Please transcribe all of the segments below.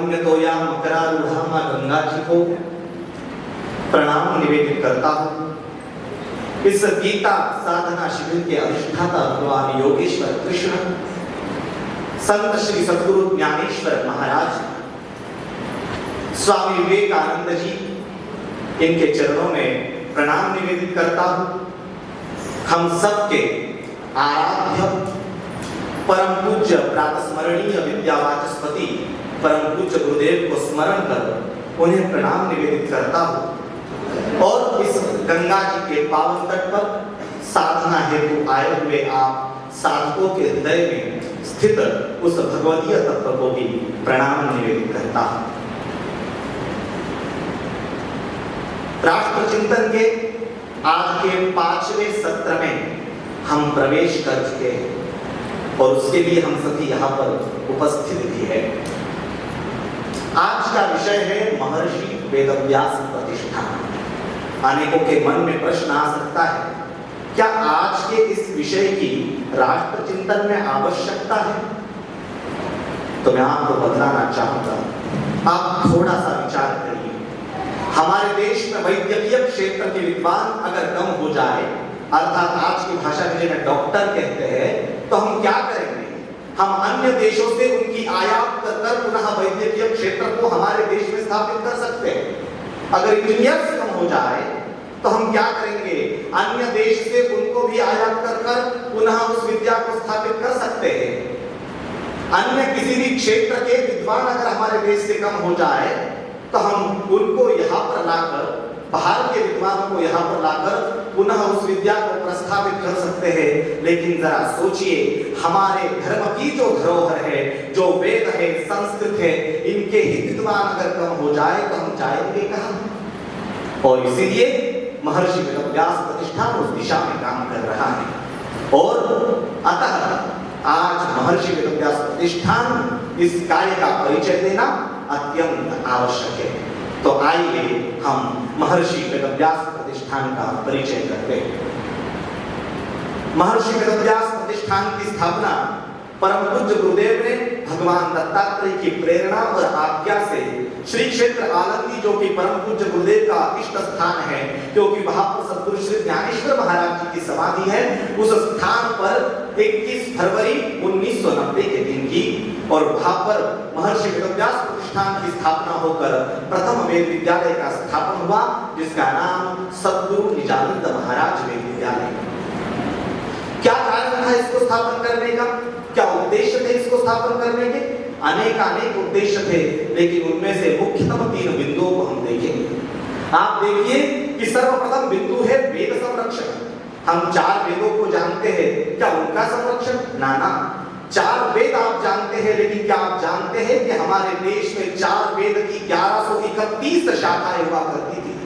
पुण्यतोया मकरारूढ़ा मां गंगा जी को प्रणाम निवेदित करता हूँ। इस गीता साधना शिविर के अधिष्ठाता भगवान योगेश्वर कृष्ण, संत श्री सद्गुरु ज्ञानेश्वर महाराज, स्वामी विवेकानंद जी, इनके चरणों में प्रणाम निवेदित करता हूँ। हम सबके आराध्य परम पूज्य प्रातस्मरणीय विद्यावाचस्पति परम पूज्य गुरुदेव को स्मरण कर उन्हें प्रणाम निवेदित करता हूँ। और इस गंगा जी के पावन तट पर साधना हेतु आए हुए आप साधकों के हृदय में स्थित उस भगवतीय तत्व को भी प्रणाम निवेदित करता हूँ। राष्ट्र चिंतन के आज के 5वें सत्र में हम प्रवेश कर चुके हैं और उसके लिए हम सभी यहाँ पर उपस्थित भी है। आज का विषय है महर्षि वेदव्यास प्रतिष्ठान। अनेकों के मन में प्रश्न आ सकता है, क्या आज के इस विषय की राष्ट्र चिंतन में आवश्यकता है? तो मैं आपको बतलाना चाहूंगा, आप थोड़ा सा विचार करिए। हमारे देश में वैद्यकीय क्षेत्र के विद्वान अगर कम हो जाए, अर्थात आज की भाषा में जिन्हें डॉक्टर कहते हैं, तो हम क्या करेंगे? हम अन्य देशों से उनकी आयात कर पुनः वैद्यकीय क्षेत्र को हमारे देश में स्थापित कर सकते हैं। अगर इंजीनियर्स कम हो जाए तो हम क्या करेंगे? अन्य देश से उनको भी आयात कर पुनः उस विद्या को स्थापित कर सकते हैं। अन्य किसी भी क्षेत्र के विद्वान अगर हमारे देश से कम हो जाए तो हम उनको यहाँ पर लाकर, बाहर के विद्वानों को यहाँ पर लाकर पुनः उस विद्या को प्रस्थापित कर सकते हैं। लेकिन जरा सोचिए, हमारे धर्म की जो धरोहर है, जो वेद है, संस्कृत है, इनके ही विद्वान अगर कम हो जाए तो हम जाएंगे कहाँ? और इसीलिए महर्षि वेदव्यास प्रतिष्ठान उस दिशा में काम कर रहा है। और अतः आज महर्षि वेदव्यास प्रतिष्ठान इस कार्य का परिचय देना अत्यंत आवश्यक है। तो आइए हम महर्षि वेदव्यास प्रतिष्ठान का परिचय करते हैं। महर्षि वेदव्यास प्रतिष्ठान की स्थापना परम पूज्य गुरुदेव ने भगवान दत्तात्रेय की प्रेरणा और आज्ञा से श्री क्षेत्र आलंदी, जो कि परम पूज्य गुरुदेव का इष्ट स्थान है, क्योंकि वहां पर सद्गुरु श्री ज्ञानेश्वर महाराज जी की समाधि है, उस स्थान पर 21 फरवरी 1990 के दिन की, और वहां पर महर्षि वेदव्यास प्रतिष्ठान की स्थापना होकर प्रथम वेद विद्यालय का स्थापन हुआ, जिसका नाम सद्गुरु निजानंद महाराज वेद विद्यालय। क्या कारण था इसको स्थापन करने का? क्या उद्देश्य थे इसको स्थापन करने के? अनेक उद्देश्य थे, लेकिन उनमें से मुख्यतम 3 बिंदुओं को हम देखेंगे। आप देखिए कि सर्वप्रथम बिंदु है वेद संरक्षण। हम 4 वेदों को जानते हैं, क्या उनका संरक्षण? ना। 4 वेद आप जानते हैं, लेकिन क्या आप जानते हैं कि हमारे देश में 4 वेद की 1131 शाखाएं हुआ करती थी,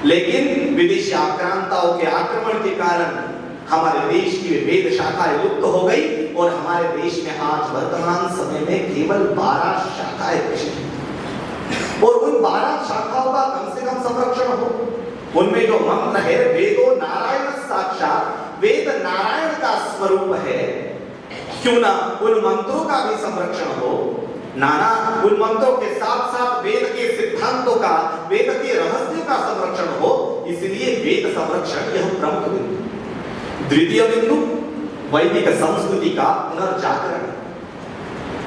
लेकिन विदेशी आक्रांताओं के आक्रमण के कारण हमारे देश की वेद शाखाएं लुप्त हो गई और हमारे देश में आज वर्तमान समय में केवल 12 शाखाएं बची हैं। और उन 12 शाखाओं का कम से कम संरक्षण हो। उनमें जो मंत्र है, वेदो नारायण साक्षात, वेद नारायण का स्वरूप है, क्यों ना उन मंत्रों का भी संरक्षण हो। नाना उन मंत्रों के साथ साथ वेद के सिद्धांतों का, वेद के रहस्यों का संरक्षण हो। इसलिए वेद संरक्षण यह प्रमुख बिंदु। द्वितीय बिंदु वैदिक संस्कृति का पुनर्जागरण।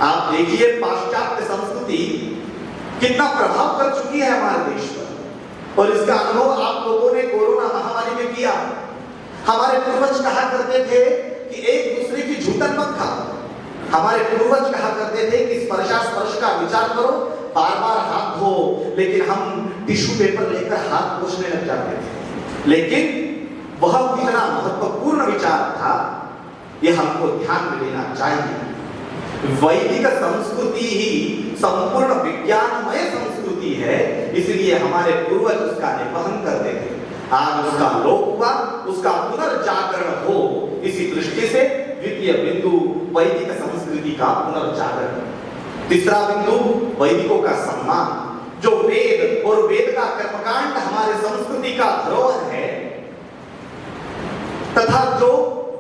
आप देखिए पाश्चात्य संस्कृति कितना प्रभाव कर चुकी है हमारे देश पर, और इसका अनुभव आप लोगों ने कोरोना महामारी में किया। हमारे पूर्वज कहा करते थे कि एक दूसरे की जूठन मत खाओ। हमारे पूर्वज कहा करते थे कि स्पर्श का विचार करो, बार बार हाथ धो, लेकिन हम टिश्यू पेपर लेकर हाथ पोंछने लग जाते थे। लेकिन वह कितना महत्वपूर्ण विचार था, यह हमको ध्यान में लेना चाहिए। वैदिक संस्कृति ही संपूर्ण विज्ञानमय संस्कृति है, इसलिए हमारे पूर्वज उसका निर्वहन करते थे। आज उसका लोप हुआ, उसका पुनर्जागरण हो। इसी दृष्टि से द्वितीय बिंदु वैदिक संस्कृति का पुनर्जागरण। तीसरा बिंदु वैदिकों का सम्मान। जो वेद और वेद का कर्मकांड हमारे संस्कृति का धरोहर है, तथा जो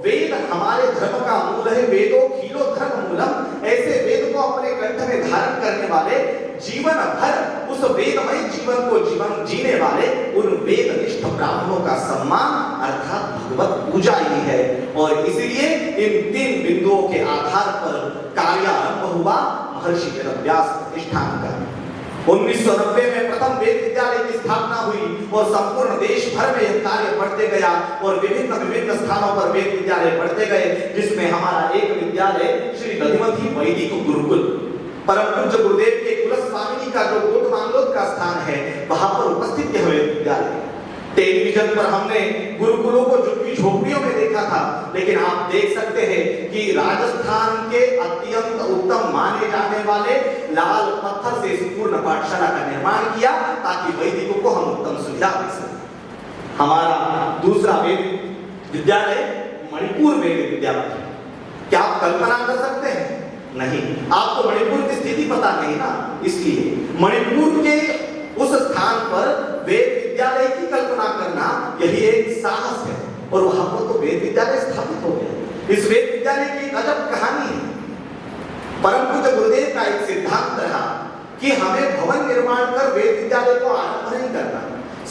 वेद हमारे धर्म का मूल है, वेदो खीलो धर्म मूलम, ऐसे वेद को अपने कंठ में धारण करने वाले जीवन भर उस वेदमय जीवन को जीवन जीने वाले उन वेदनिष्ठ ब्राह्मणों का सम्मान अर्थात भगवत पूजा ही है। और इसलिए इन 3 बिंदुओं के आधार पर कार्य आरंभ हुआ महर्षि वेदव्यास प्रतिष्ठान का। 1990 में प्रथम वेद विद्यालय की स्थापना हुई और संपूर्ण देश भर में यह कार्य बढ़ते गया और विभिन्न स्थानों पर वेद विद्यालय बढ़ते गए, जिसमें हमारा एक विद्यालय श्री दधिमती वैदिक गुरुकुल परम पूज्य गुरुदेव के कुलस्वामिनी का जो कोटमांगलोद का स्थान है वहां पर उपस्थित यह वेद विद्यालय। टेलीविजन पर हमने गुरुकुलों को झुग्गी झोपड़ियों में देखा था, लेकिन आप देख सकते हैं कि राजस्थान के अत्यंत उत्तम माने जाने वाले लाल पत्थर से पूर्ण पाठशाला का निर्माण किया ताकि वैदिकों को हम उत्तम सुविधा दे सकें। हमारा दूसरा वेद विद्यालय मणिपुर वेद विद्यालय। क्या आप कल्पना कर सकते हैं? नहीं, आपको मणिपुर की स्थिति पता नहीं ना, इसलिए मणिपुर के उस स्थान पर वेद विद्यालय की कल्पना करना यही एक साहस है और वहां पर तो वेद विद्यालय स्थापित हो गया। इस वेद विद्यालय की एक अजब कहानी है। परम पूज्य गुरुदेव का एक सिद्धांत रहा कि हमें भवन निर्माण कर वेद विद्यालय को आरंभ नहीं करना।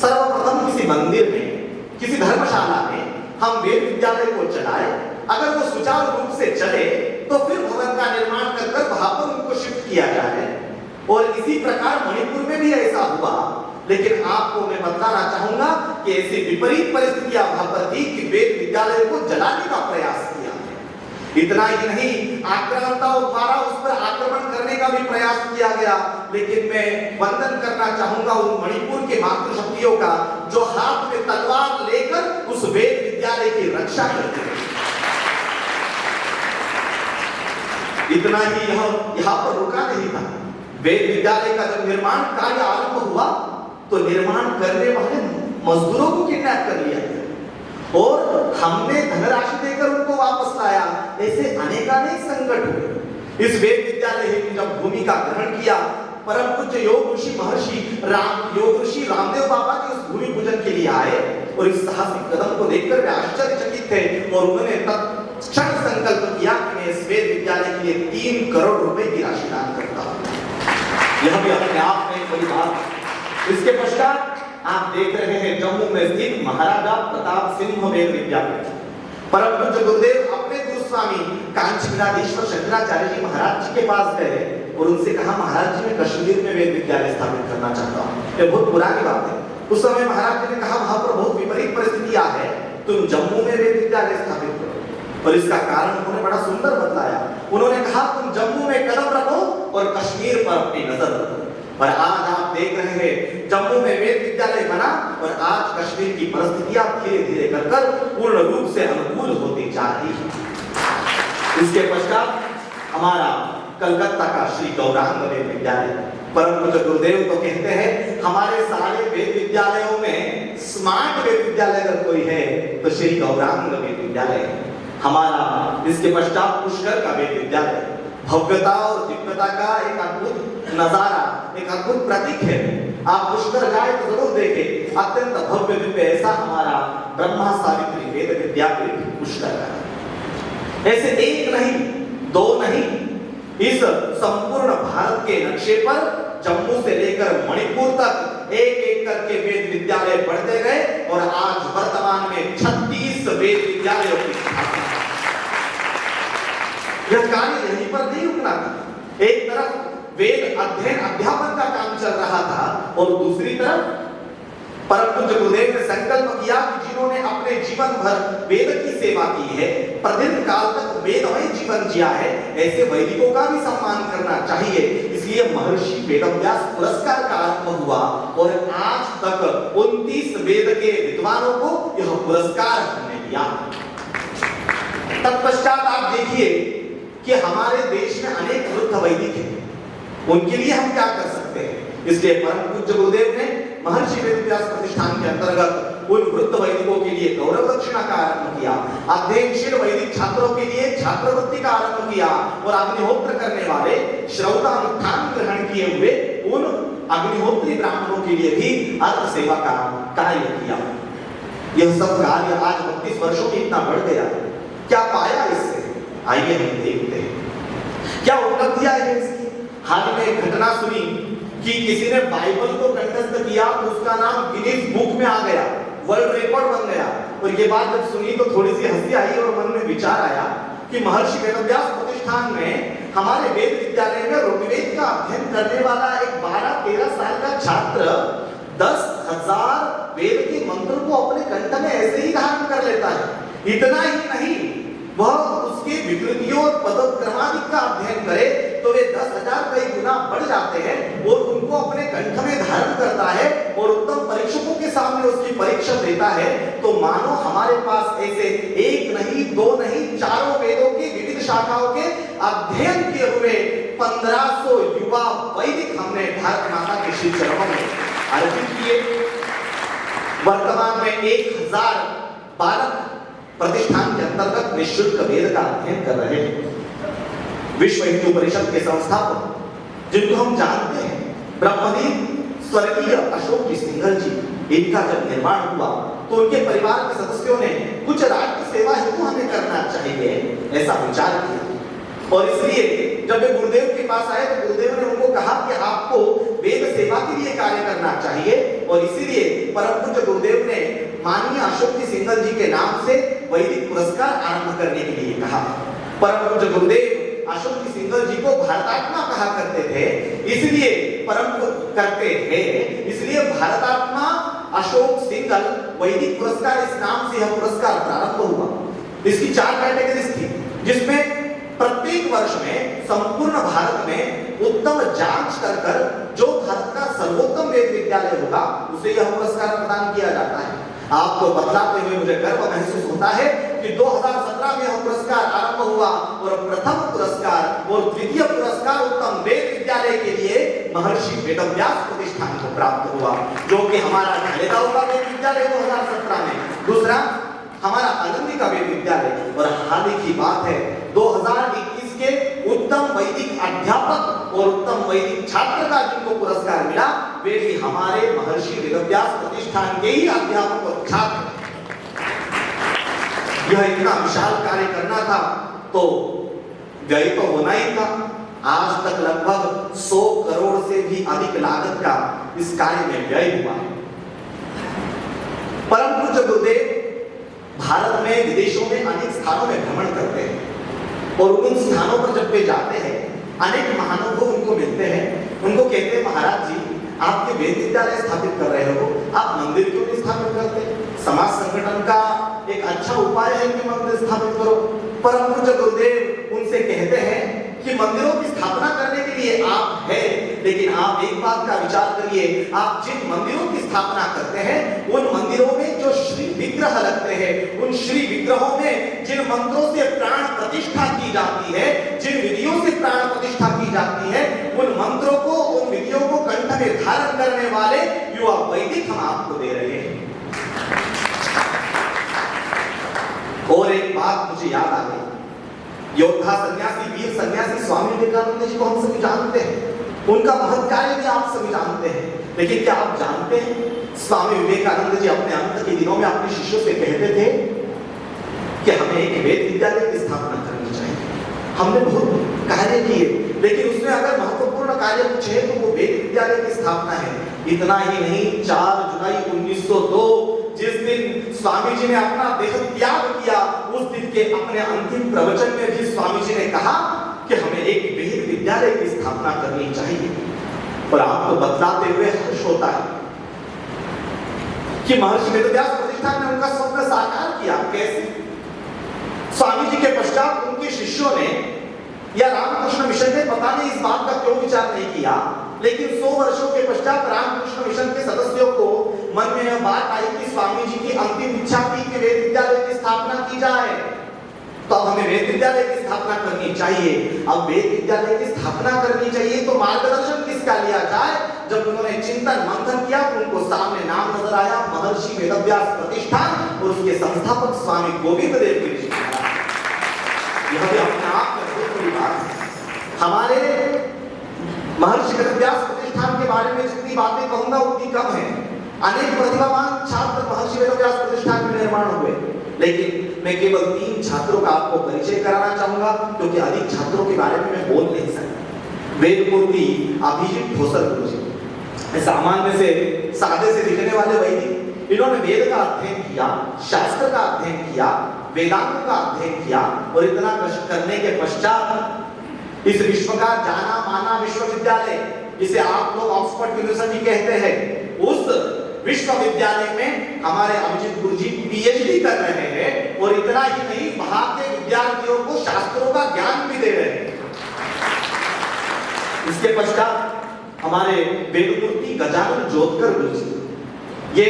सर्वप्रथम किसी मंदिर में, किसी धर्मशाला में हम वेद विद्यालय को चलाए, अगर वो सुचारू रूप से चले तो फिर भवन का निर्माण कर वहां पर उनको शिफ्ट किया जाए। और इसी प्रकार मणिपुर में भी ऐसा हुआ, लेकिन आपको मैं बताना चाहूंगा कि ऐसी विपरीत परिस्थितियां वहां पर थी कि वेद विद्यालय को जलाने का प्रयास किया। इतना ही नहीं, आक्रांताओं द्वारा उस पर आक्रमण करने का भी प्रयास किया गया। लेकिन मैं वंदन करना चाहूंगा उन मणिपुर के मातृशक्तियों का जो हाथ में तलवार लेकर उस वेद विद्यालय की रक्षा करते थे। इतना ही यहाँ पर रुका नहीं था। वेद विद्यालय का जब निर्माण कार्य आरंभ हुआ तो निर्माण करने वाले मजदूरों को किडनैप कर लिया गया और हमने धनराशि देकर उनको वापस लाया। ऐसे अनेकानेक संकट हुए। इस वेद विद्यालय ने जब भूमि का ग्रहण किया, परम पूज्य योग ऋषि रामदेव बाबा जी उस भूमि पूजन के लिए आए और इस साहसिक कदम को देखकर वे आश्चर्यचकित थे और उन्होंने तत्क्षण संकल्प किया कि मैं इस वेद विद्यालय के लिए 3 करोड़ रुपए की राशि दान करता हूं। यह भी अपने आप में बड़ी बात है। इसके पश्चात आप देख रहे हैं जम्मू में स्थित महाराजा प्रताप सिंह वेद विद्यालय। परम पूज्य गुरुदेव अपने गुरुस्वामी कांचीनाथेश्वर शंकराचार्य जी महाराज जी के पास गए और उनसे कहा, महाराज जी मैं कश्मीर में वेद विद्यालय स्थापित करना चाहता हूँ। ये बहुत पुरानी बात है। उस समय महाराज जी ने कहा वहां पर बहुत विपरीत परिस्थितियां है, तुम जम्मू में वेद विद्यालय स्थापित करो। और इसका कारण उन्होंने बड़ा सुंदर बतलाया। उन्होंने कहा तुम जम्मू में कदम रखो और कश्मीर पर अपनी नजर रखो। और आज आप देख रहे हैं जम्मू में वेद विद्यालय बना और आज कश्मीर की परिस्थितियां धीरे धीरे कर पूर्ण रूप से अनुकूल होती जा रही है। इसके पश्चात हमारा कलकत्ता का श्री गौरांग वेद विद्यालय। परम पूज्य गुरुदेव तो कहते हैं हमारे सारे वेद विद्यालयों में स्मार्ट वेद विद्यालय अगर कोई है तो श्री गौरांग वेद विद्यालय है हमारा। इसके पश्चात पुष्कर का वेद विद्यालय भव्यता और दिव्यता का एक अद्भुत नजारा, एक अद्भुत प्रतीक है। आप पुष्कर जाए तो जरूर देखें, अत्यंत भव्य दिव्य ऐसा हमारा ब्रह्मा सावित्री वेद विद्यापीठ पुष्कर का। ऐसे एक नहीं, 2 नहीं, इस संपूर्ण भारत के नक्शे पर जम्मू से लेकर मणिपुर तक एक एक करके वेद विद्यालय बढ़ते गए और आज वर्तमान में 36 वेद विद्यालयों की स्थापना। यह कार्य यहीं पर नहीं रुकना था। एक तरफ वेद अध्ययन अध्यापन का काम चल रहा था और दूसरी तरफ परम पूज्य गुरुदेव ने संकल्प किया कि जिन्होंने अपने जीवन भर वेद की सेवा की है, प्रदीर्घ काल तक वेदमय जीवन जिया है, ऐसे वैदिकों का भी सम्मान करना चाहिए। इसलिए महर्षि वेदव्यास पुरस्कार का आरंभ हुआ और आज तक 29 वेद के विद्वानों को यह पुरस्कार हमने दिया। तत्पश्चात आप देखिए कि हमारे देश में अनेक वृद्ध वैदिक हैं, उनके लिए हम क्या कर सकते हैं। इसलिए परम पूज्य गुरुदेव ने महर्षि वेदव्यास प्रतिष्ठान के अंतर्गत उन वृद्ध वैदिकों के लिए गौरव दक्षिणा का आरंभ किया, अध्ययनशील वैदिक छात्रों के लिए छात्रवृत्ति का आरंभ किया और अग्निहोत्र करने वाले श्रौतानुष्ठान ग्रहण किए हुए उन अग्निहोत्री ब्राह्मणों के लिए भी अर्थ सेवा का कार्य किया। यह सब कार्य आज 32 वर्षों में इतना बढ़ गया। क्या पाया इससे? आइए हम देखते हैं क्या उपलब्धियां है इसकी। हाल में घटना सुनी कि किसी ने बाइबल को कंठस्थ किया तो उसका नाम गिनीज बुक में आ गया, वर्ल्ड रिकॉर्ड बन गया। और ये बात जब सुनी तो थोड़ी सी हंसी आई और मन में विचार आया कि महर्षि वेदव्यास प्रतिष्ठान में हमारे वेद विद्यालय में ऋग्वेद का अध्ययन करने वाला एक 12-13 साल का छात्र 10,000 वेद के मंत्र को अपने कंठ में ऐसे ही धारण कर लेता है। इतना ही नहीं, वह उसके विकृतियों और पदक्रमादि का अध्ययन करे तो वे 10,000 कई गुना बढ़ जाते हैं और उनको अपने कंठ में धारण करता है और उत्तम परीक्षकों के सामने उसकी परीक्षा देता है। तो मानो हमारे पास ऐसे एक नहीं, दो नहीं, चारों वेदों की विविध शाखाओं के अध्ययन किए हुए 1500 युवा वैदिक हमने भारत माता के श्री चरणों में अर्पित किए। वर्तमान में 1000 बालक प्रतिष्ठान के अंतर्गत निःशुल्क वेद का अध्ययन कर रहे हैं। विश्व हिंदू परिषद के संस्थापक जिनको हम जानते हैं ब्रह्मदीप स्वर्गीय अशोक जी सिंघल जी, इनका जब निर्माण हुआ तो उनके परिवार के सदस्यों ने कुछ राष्ट्र सेवा हेतु हमें करना चाहिए ऐसा विचार किया। और इसलिए जब वे गुरुदेव के पास आए तो गुरुदेव ने उनको कहा कि आपको वेद सेवा के लिए कार्य करना चाहिए। और इसीलिए परम पूज्य गुरुदेव ने माननीय अशोक जी सिंघल जी के नाम से वैदिक पुरस्कार आरंभ करने के लिए कहा। परम पूज्य गुरुदेव अशोक जी सिंघल जी को भारतात्मा कहा करते थे, इसलिए इसलिए भारतात्मा अशोक सिंघल वैदिक पुरस्कार इस नाम से यह पुरस्कार प्रारंभ हुआ। इसकी 4 कैटेगरीज थी, जिसमें प्रत्येक वर्ष में संपूर्ण भारत में उत्तम जांच कर जो भारत का सर्वोत्तम वेद विद्यालय होगा उसे यह पुरस्कार प्रदान किया जाता है। आपको बतलाते हुए मुझे गर्व महसूस होता है कि 2017 में यह पुरस्कार आरंभ हुआ और प्रथम पुरस्कार और द्वितीय पुरस्कार उत्तम वेद विद्यालय के लिए महर्षि वेदव्यास प्रतिष्ठान को प्राप्त हुआ, जो कि हमारा ढलेगांव का वेद विद्यालय 2017 में, दूसरा हमारा आनंदी का वेद विद्यालय। और हाल ही की बात है 2021 के उत्तम वैदिक अध्यापक और उत्तम वैदिक छात्र का जिनको पुरस्कार मिला वे भी हमारे महर्षि वेदव्यास प्रतिष्ठान के ही अध्यापक और छात्र। यह इतना विशाल कार्य करना था तो व्यय तो होना ही था। आज तक लगभग 100 करोड़ से भी अधिक लागत का इस कार्य में व्यय हुआ। परम पूज्य गुरुदेव भारत में विदेशों में अनेक स्थानों में भ्रमण करते हैं और उन स्थानों पर जब वे जाते हैं अनेक महानुभाव उनको मिलते हैं, उनको कहते हैं महाराज जी आपके वेद विद्यालय स्थापित कर रहे हो, आप मंदिर क्यों नहीं स्थापित करते? समाज संगठन का एक अच्छा उपाय है कि मंदिर स्थापित करो। परम पूज्य गुरुदेव उनसे कहते हैं कि मंदिरों की स्थापना करने के लिए आप है, लेकिन आप एक बात का विचार करिए, आप जिन मंदिरों की स्थापना करते हैं उन मंदिरों में जो श्री विग्रह लगते हैं, उन श्री विग्रहों में जिन मंत्रों से प्राण प्रतिष्ठा की जाती है, जिन विधियों से प्राण प्रतिष्ठा की जाती है, उन मंत्रों को, उन विधियों को कंठ में धारण करने वाले युवा वैदिक हम आपको दे रहे हैं। और एक बात मुझे याद आ गई, योद्धा सन्यासी, वीर सन्यासी स्वामी विवेकानंद जी को हम सभी जानते हैं, उनका महत् कार्य भी आप सभी जानते हैं, लेकिन क्या आप जानते हैं स्वामी विवेकानंद जी अपने अंत के दिनों में अपने शिष्यों से कहते थे कि हमें एक वेद विद्यालय की स्थापना करनी चाहिए। हमने बहुत कार्य किए, लेकिन उसमें अगर महत्वपूर्ण कार्य कुछ है तो वो वेद विद्यालय की स्थापना है। इतना ही नहीं, 4 जुलाई 1902 जिस दिन स्वामी जी ने अपना देह त्याग किया, उस दिन के अपने अंतिम प्रवचन में भी स्वामी जी ने कहा कि हमें एक वेद विद्यालय की स्थापना करनी चाहिए। और आपको बतलाते हुए हर्ष होता है कि महर्षि वेदव्यास प्रतिष्ठान ने उनका स्वप्न साकार किया। कैसे? स्वामी जी के पश्चात उनके शिष्यों ने या रामकृष्ण मिशन ने पता नहीं इस बात का क्यों विचार नहीं किया, लेकिन 100 वर्षों के पश्चात रामकृष्ण मिशन के सदस्यों को मन में यह बात आई कि स्वामी जी की अंतिम इच्छा थी कि वेद विद्यालय की स्थापना की जाए, तो अब हमें वेद विद्यालय की स्थापना करनी चाहिए। अब वेद विद्यालय की स्थापना करनी चाहिए तो मार्गदर्शन किसका लिया जाए? जब उन्होंने चिंतन मंथन किया तो उनको सामने नाम नजर आया महर्षि वेदव्यास प्रतिष्ठान और उसके संस्थापक स्वामी गोविंद देव गिरी महाराज। यह भी अपने आप में बहुत बड़ी बात है। हमारे महर्षि वेदव्यास प्रतिष्ठान के बारे में जितनी बातें कहूंगा उतनी कम है। अनेक प्रतिभावान छात्र महर्षि वेदव्यास प्रतिष्ठान में निर्माण हुए, लेकिन मैं केवल 3 छात्रों का आपको परिचय कराना चाहूंगा, क्योंकि अधिक छात्रों के बारे में मैं बोल नहीं सकता। वेदमूर्ति अभिजीत ठोसर गुरु जी, सामान्य से सादे से दिखने वाले वैदिक, इन्होंने वेद का अध्ययन किया, शास्त्र का अध्ययन किया, वेदांत का अध्ययन किया और इतना कष्ट करने के पश्चात इस विश्व का जाना माना विश्वविद्यालय, जिसे आप लोग ऑक्सफोर्ड यूनिवर्सिटी कहते हैं, उस विश्वविद्यालय में हमारे अभिजीत गुरु जी पीएचडी कर रहे हैं और इतना ही नहीं, वहां के विद्यार्थियों को शास्त्रों का ज्ञान भी दे रहे हैं। इसके पश्चात हमारे वेदमूर्ति गजानन जोतकर गुरु जी, ये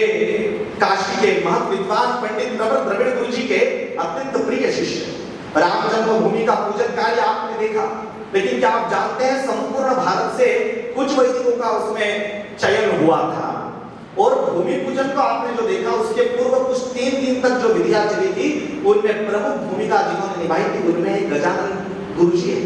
काशी के महत विद्वान पंडित प्रवर द्रविड़ गुरु जी के अत्यंत प्रिय शिष्य। राम जन्मभूमि का पूजन कार्य आपने देखा, लेकिन क्या आप जानते हैं संपूर्ण भारत से कुछ वैदिकों का उसमें चयन हुआ था और भूमि पूजन को आपने जो देखा उसके पूर्व कुछ 3 दिन तक जो विधियां चली थी उनमें प्रमुख भूमिका जिन्होंने निभाई थी उनमें गजानन गुरु जी है।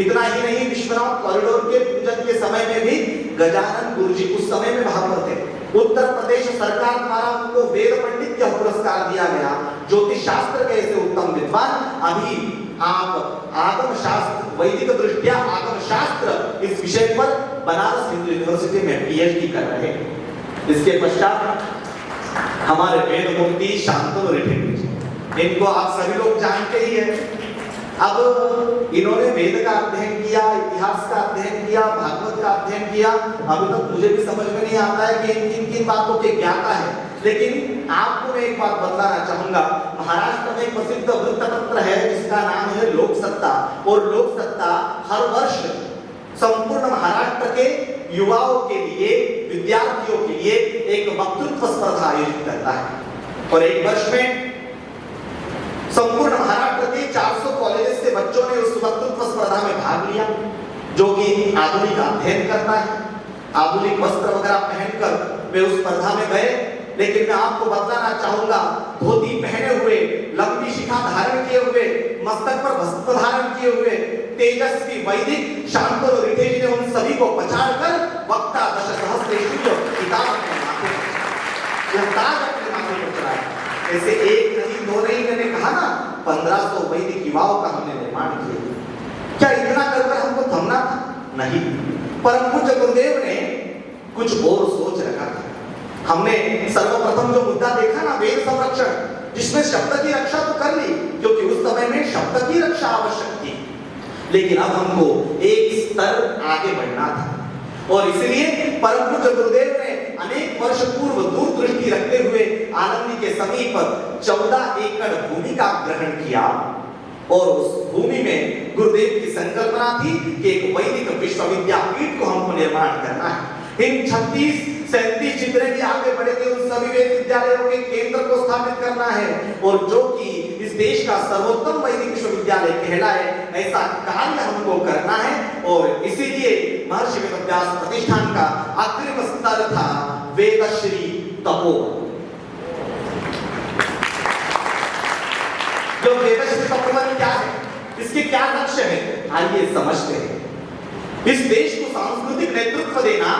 इतना ही नहीं, विश्वनाथ कॉरिडोर के पूजन के समय में भी गजानन गुरु जी उस समय में वहां पर थे। उत्तर प्रदेश सरकार द्वारा उनको वेद पंडित का पुरस्कार दिया गया। ज्योतिष शास्त्र के ऐसे उत्तम विद्वान, अभी आप आगम शास्त्र, वैदिक दृष्टिया आगम शास्त्र इस विषय पर बनारस हिंदू यूनिवर्सिटी में पीएचडी कर रहे हैं। इसके पश्चात हमारे वेदमूर्ति शांतनु रिठिन, इनको आप सभी लोग जानते ही हैं। अब इन्होंने वेद का अध्ययन किया, इतिहास का अध्ययन किया, भागवत का अध्ययन किया। अभी तक मुझे भी समझ में नहीं आता है कि किन बातों के ज्ञाता है, लेकिन आपको मैं एक बात बताना चाहूंगा। महाराष्ट्र में एक प्रसिद्ध वृत्तपत्र है जिसका नाम है लोक सत्ता, और लोक सत्ता हर वर्ष संपूर्ण महाराष्ट्र के युवाओं के लिए, विद्यार्थियों के लिए एक वक्तृत्व स्पर्धा आयोजित करता है और एक वर्ष में संपूर्ण महाराष्ट्र के 400 कॉलेज से बच्चों ने उस वक्तृत्व स्पर्धा में भाग लिया, जो कि आधुनिक अध्ययन करता है, आधुनिक वस्त्र वगैरह पहनकर वे उस स्पर्धा में गए। लेकिन मैं आपको बताना चाहूंगा, धोती पहने हुए, लंबी शिखा धारण किए हुए, मस्तक पर वस्त्र धारण किए हुए तेजस्वी वैदिक शांतनु रिठिन ने उन सभी को पछाड़कर वक्ता दशसहस्रेश्वर्य किताब अपने माथे पर, यह ताज अपने माथे पर चढ़ाया। ऐसे एक नहीं दो नहीं, मैंने कहा ना 1500 वैदिक युवाओं का हमने निर्माण किया। क्या इतना कर हमको थमना था? नहीं, परम पूज्य गुरुदेव ने कुछ और सोच रखा था। हमने सर्वप्रथम जो मुद्दा देखा ना, वेद संरक्षण, जिसमें शब्द की रक्षा तो कर ली क्योंकि उस समय में शब्द की रक्षा आवश्यक थी, लेकिन अब हमको एक स्तर आगे बढ़ना था और इसलिए परम पूज्य गुरुदेव ने अनेक वर्ष पूर्व दूरदृष्टि रखते हुए आनंदी के समीप 14 एकड़ भूमि का ग्रहण किया और उस भूमि में गुरुदेव की संकल्पना थी कि एक वैदिक विश्वविद्यापीठ को हमको निर्माण करना है। इन 36-37 जितने भी आगे बढ़े थे उन सभी विद्यालयों के केंद्र को स्थापित करना है और जो कि इस देश का सर्वोत्तम वैदिक विश्वविद्यालय कहलाए, ऐसा कार्य हमको करना है। और इसीलिए महर्षि वेदव्यास प्रतिष्ठान का अग्रिम स्तर था वेदश्री तपोवन। जो वेदश्री तपोवन क्या है, इसके क्या लक्ष्य है, आइए समझते हैं। इस देश को सांस्कृतिक नेतृत्व देना,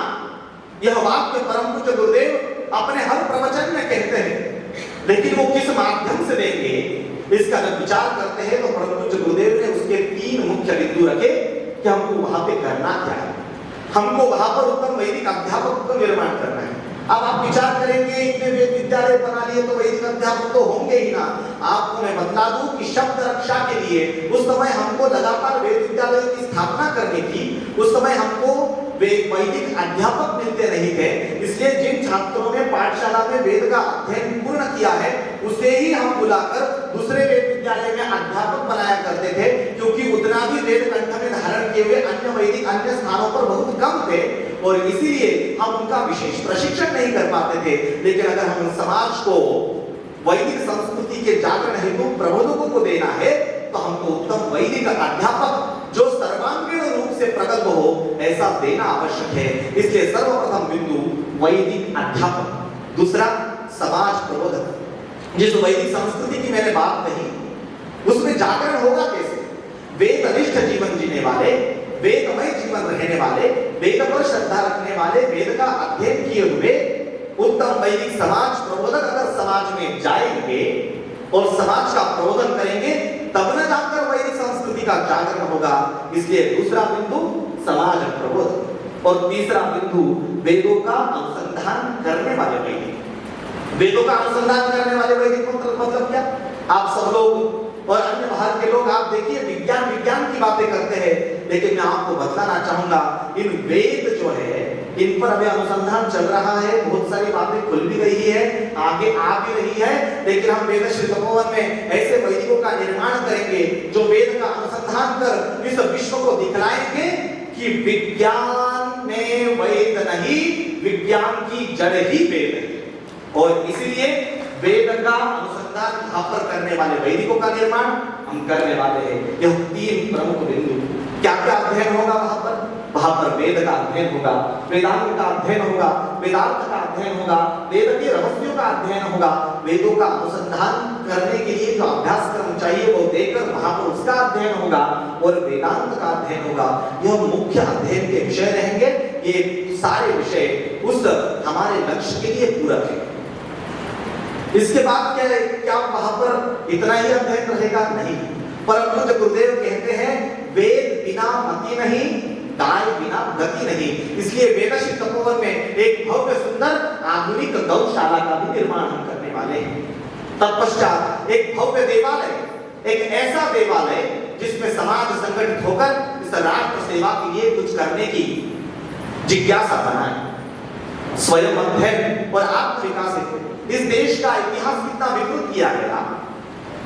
यह वाक्य परम पूज्य गुरुदेव अपने हर प्रवचन में कहते हैं, लेकिन वो किस माध्यम से देंगे, इसका जब विचार करते हैं तो परम पूज्य गुरुदेव ने उसके 3 मुख्य बिंदु रखे कि हमको वहां पे करना क्या है। हमको वहां पर उत्तम वैदिक अध्यापक को निर्माण करना है। अब आप विचार करेंगे इतने वेद विद्यालय बना लिए तो वैदिक अध्यापक तो होंगे ही ना। आपको मैं बता दूं कि शब्द रक्षा के लिए उस समय हमको लगातार वेद विद्यालय की स्थापना करनी थी। उस समय हमको वैदिक अध्यापक मिलते नहीं थे, इसलिए जिन छात्रों ने पाठशाला में वेद का अध्ययन पूर्ण किया है उसे ही हम बुलाकर दूसरे वेद विद्यालय में अध्यापक बनाया करते थे, क्योंकि उतना भी वेद कंठ में धारण किए हुए अन्य वैदिक अन्य स्थानों पर बहुत कम थे और इसीलिए हम उनका विशेष प्रशिक्षण नहीं कर पाते थे। लेकिन अगर हम समाज को वैदिक संस्कृति के जागरण हेतु प्रबोधकों को देना है तो हमको उत्तम वैदिक अध्यापक जो सर्वांगीण रूप से प्रगल्भ हो ऐसा देना आवश्यक है। इसलिए सर्वप्रथम बिंदु वैदिक अध्यापक, दूसरा समाज प्रबोधक। जिस वैदिक संस्कृति की मैंने बात कही उसमें जागरण होगा कैसे? वेदनिष्ठ जीवन जीने वाले, वेदमय जीवन रहने वाले, वेद पर श्रद्धा रखने वाले, वेद का अध्ययन किए हुए उत्तम वैदिक समाज प्रबोधक अगर समाज में जाएंगे और समाज का प्रबोधन करेंगे तब न जाकर वैदिक संस्कृति का जागरण होगा। इसलिए दूसरा बिंदु समाज प्रबोधन। और तीसरा बिंदु वेदों का अनुसंधान करने वाले वैदिक। वेदों का अनुसंधान करने वाले वैदिक मतलब क्या? आप सब लोग और अन्य बाहर के लोग आप देखिए विज्ञान की बातें करते हैं, लेकिन मैं आपको बताना चाहूंगा इन वेद जो है इन पर अभी अनुसंधान चल रहा है, बहुत सारी बातें खुल भी रही है, आगे आ भी रही है, लेकिन हम वेदश्री तपोवन में ऐसे वैदिकों का निर्माण करेंगे जो वेद का अनुसंधान कर इस विश्व को दिखलाएंगे कि विज्ञान में वेद नहीं, विज्ञान की जड़ ही वेद है। और इसलिए वेद का अनुसंधान यहाँ पर करने वाले वैदिकों का निर्माण हम करने वाले हैं। यह तीन प्रमुख बिंदु। क्या क्या अध्ययन होगा वहां पर? वहां पर वेद का अध्ययन होगा, वेदांत का अध्ययन होगा, वेदांत का अध्ययन होगा, वेद के रहस्यों का अध्ययन होगा, वेदों का अनुसंधान करने के लिए जो अभ्यास क्रम चाहिए वो देकर वहां पर उसका अध्ययन होगा और वेदांत का अध्ययन होगा। यह मुख्य अध्ययन के विषय रहेंगे। ये सारे विषय उस हमारे लक्ष्य के लिए पूरक है। इसके बाद क्या वहां पर इतना ही अध्ययन रहेगा? नहीं। परम पूज्य गुरुदेव कहते हैं वेद बिना मति नहीं, गाय बिना गति नहीं। इसलिए वेदश्री तपोवन में एक भव्य सुंदर आधुनिक गौशाला का भी निर्माण हम करने वाले हैं। तत्पश्चात एक भव्य देवालय, एक ऐसा देवालय जिसमें समाज संगठित होकर इस राष्ट्र सेवा के लिए कुछ करने की जिज्ञासा बनाए, स्वयं अध्ययन और आत्मविकास। इस देश का इतिहास कितना विकृत किया गया,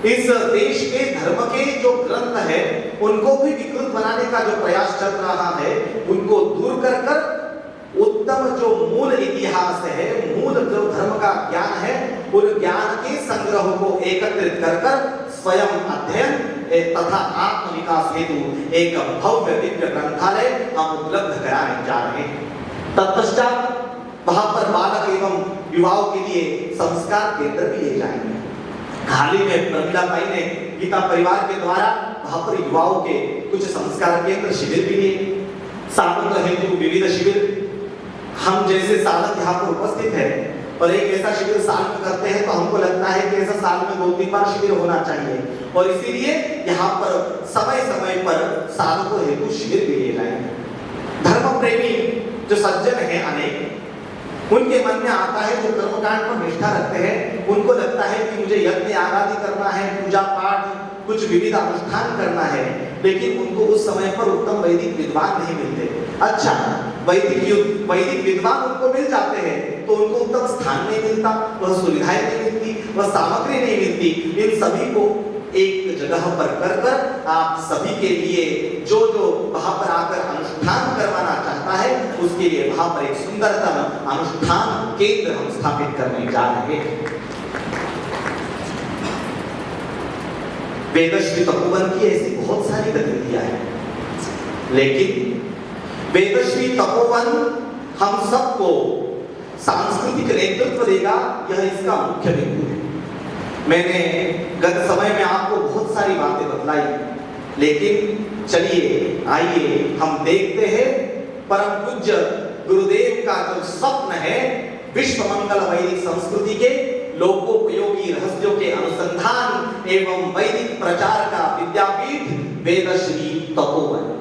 इस देश के धर्म के जो ग्रंथ है उनको भी विकृत बनाने का जो प्रयास चल रहा है, उनको दूर कर कर उत्तम जो मूल इतिहास है, मूल जो धर्म का ज्ञान है, उन ज्ञान के संग्रह को एकत्रित कर कर स्वयं अध्ययन तथा आत्मविकास हेतु एक भव्य दिव्य ग्रंथालय हम उपलब्ध कराने जा रहे हैं। तत्पश्चात वहां पर बालक एवं युवाओं के लिए संस्कार केंद्र भी ले जाएंगे। हाल ही में प्रमिला ताई ने गीता परिवार के द्वारा वहां पर युवाओं के कुछ संस्कार केंद्र शिविर भी लिए। साधक हेतु विविध शिविर, हम जैसे साधक यहाँ पर उपस्थित है और एक ऐसा शिविर साल में करते हैं तो हमको लगता है कि ऐसा साल में 2-3 बार शिविर होना चाहिए, और इसीलिए यहाँ पर समय समय पर साधकों हेतु शिविर भी लिए जाएंगे। धर्म प्रेमी जो सज्जन है अनेक, उनके मन में आता है जो कर्मकांड पर निष्ठा रखते हैं, उनको लगता है कि मुझे यज्ञ आदि करना है, पूजा पाठ कुछ विविध अनुष्ठान करना है, लेकिन उनको उस समय पर उत्तम वैदिक विद्वान नहीं मिलते। अच्छा, वैदिक विद्वान उनको मिल जाते हैं तो उनको उत्तम स्थान नहीं मिलता, वह सुविधाएं नहीं मिलती, वह सामग्री नहीं मिलती। इन सभी को एक जगह पर कर कर आप सभी के लिए जो वहां पर आकर अनुष्ठान करवाना चाहता है उसके लिए वहां पर एक सुंदरतम अनुष्ठान केंद्र हम स्थापित करने जा रहे हैं। वेदश्री तपोवन की ऐसी बहुत सारी गतिविधियां हैं, लेकिन वेदश्री तपोवन हम सबको सांस्कृतिक नेतृत्व देगा, यह इसका मुख्य बिंदु है। मैंने गत समय में आपको बहुत सारी बातें बतलाई, लेकिन चलिए आइए हम देखते हैं परम पूज्य गुरुदेव का जो स्वप्न है विश्व मंगल वैदिक संस्कृति के लोकोपयोगी रहस्यों के अनुसंधान एवं वैदिक प्रचार का विद्यापीठ वेदश्री तपोवन।